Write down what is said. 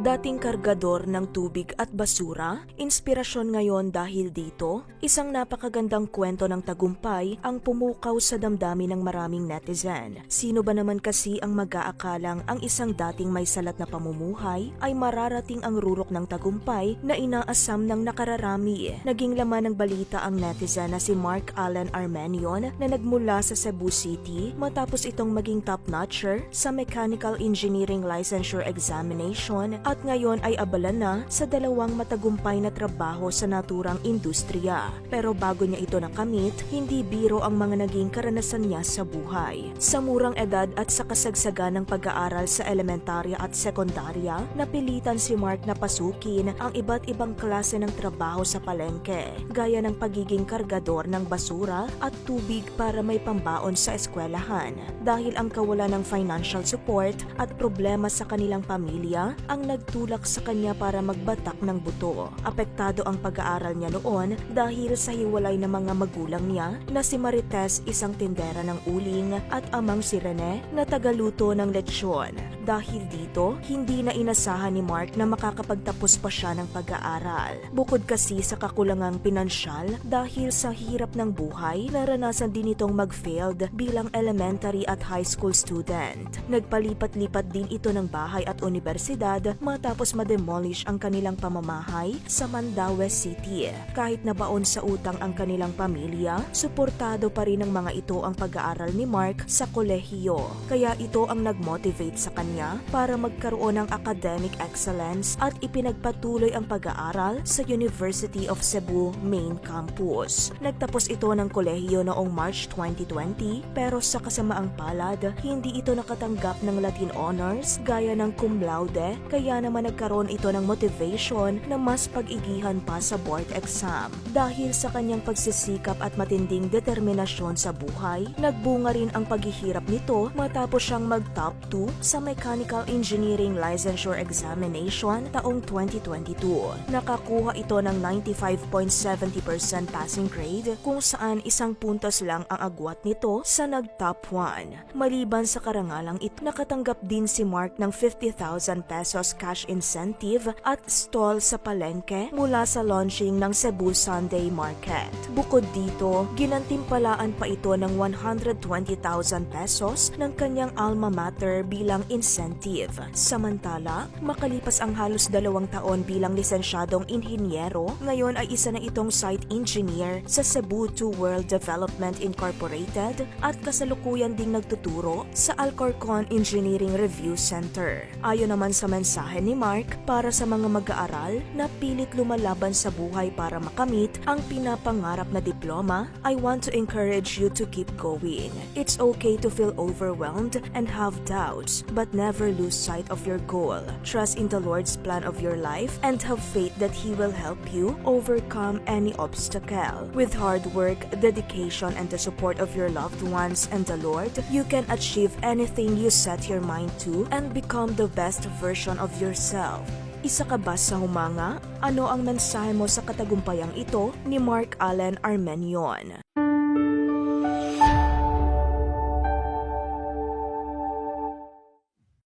Dating kargador ng tubig at basura, inspirasyon ngayon dahil dito, isang napakagandang kwento ng tagumpay ang pumukaw sa damdamin ng maraming netizen. Sino ba naman kasi ang mag-aakalang ang isang dating may salat na pamumuhay ay mararating ang rurok ng tagumpay na inaasam ng nakararami? Naging laman ng balita ang netizen na si Mark Allen Armenion na nagmula sa Cebu City matapos itong maging top-notcher sa Mechanical Engineering Licensure Examination at ngayon ay abala na sa dalawang matagumpay na trabaho sa naturang industriya. Pero bago niya ito nakamit, hindi biro ang mga naging karanasan niya sa buhay. Sa murang edad at sa kasagsagan ng pag-aaral sa elementarya at sekundarya, napilitan si Mark na pasukin ang iba't ibang klase ng trabaho sa palengke, gaya ng pagiging kargador ng basura at tubig para may pambaon sa eskwelahan. Dahil ang kawalan ng financial support at problema sa kanilang pamilya ang nagtulak sa kanya para magbatak ng buto. Apektado ang pag-aaral niya noon dahil sa hiwalay ng mga magulang niya na si Marites, isang tindera ng uling, at amang si Rene na tagaluto ng lechon. Dahil dito, hindi na inasahan ni Mark na makakapagtapos pa siya ng pag-aaral. Bukod kasi sa kakulangang pinansyal dahil sa hirap ng buhay, naranasan din itong mag-failed bilang elementary at high school student. Nagpalipat-lipat din ito ng bahay at universidad matapos ma-demolish ang kanilang pamamahay sa Mandaue City. Kahit nabaon sa utang ang kanilang pamilya, suportado pa rin ng mga ito ang pag-aaral ni Mark sa kolehiyo. Kaya ito ang nag-motivate sa kanya para magkaroon ng academic excellence at ipinagpatuloy ang pag-aaral sa University of Cebu Main Campus. Nagtapos ito ng kolehiyo noong March 2020 pero sa kasamaang palad, hindi ito nakatanggap ng Latin Honors gaya ng cum laude, kaya naman nagkaroon ito ng motivation na mas pag-igihan pa sa board exam. Dahil sa kanyang pagsisikap at matinding determinasyon sa buhay, nagbunga rin ang paghihirap nito matapos siyang mag-top 2 sa Mechanical Engineering Licensure Examination taong 2022. Nakakuha ito ng 95.70% passing grade kung saan isang puntos lang ang agwat nito sa nag-top 1. Maliban sa karangalang ito, nakatanggap din si Mark ng 50,000 pesos cash incentive at stall sa palengke mula sa launching ng Cebu Sunday Market. Bukod dito, ginantimpalaan pa ito ng 120,000 pesos ng kanyang alma mater bilang incentive. Samantala, makalipas ang halos 2 taon bilang lisensyadong inhinyero, ngayon ay isa na itong site engineer sa Cebu 2 World Development Incorporated at kasalukuyan ding nagtuturo sa Alcorcon Engineering Review Center. Ayon naman sa mensahe ni Mark, para sa mga mag-aaral na pilit lumalaban sa buhay para makamit ang pinapangarap na diploma, I want to encourage you to keep going. It's okay to feel overwhelmed and have doubts, but never lose sight of your goal. Trust in the Lord's plan of your life and have faith that He will help you overcome any obstacle. With hard work, dedication, and the support of your loved ones and the Lord, you can achieve anything you set your mind to and become the best version of yourself. Isa ka ba sa humanga? Ano ang mensahe mo sa katagumpayang ito ni Mark Allen Armenion?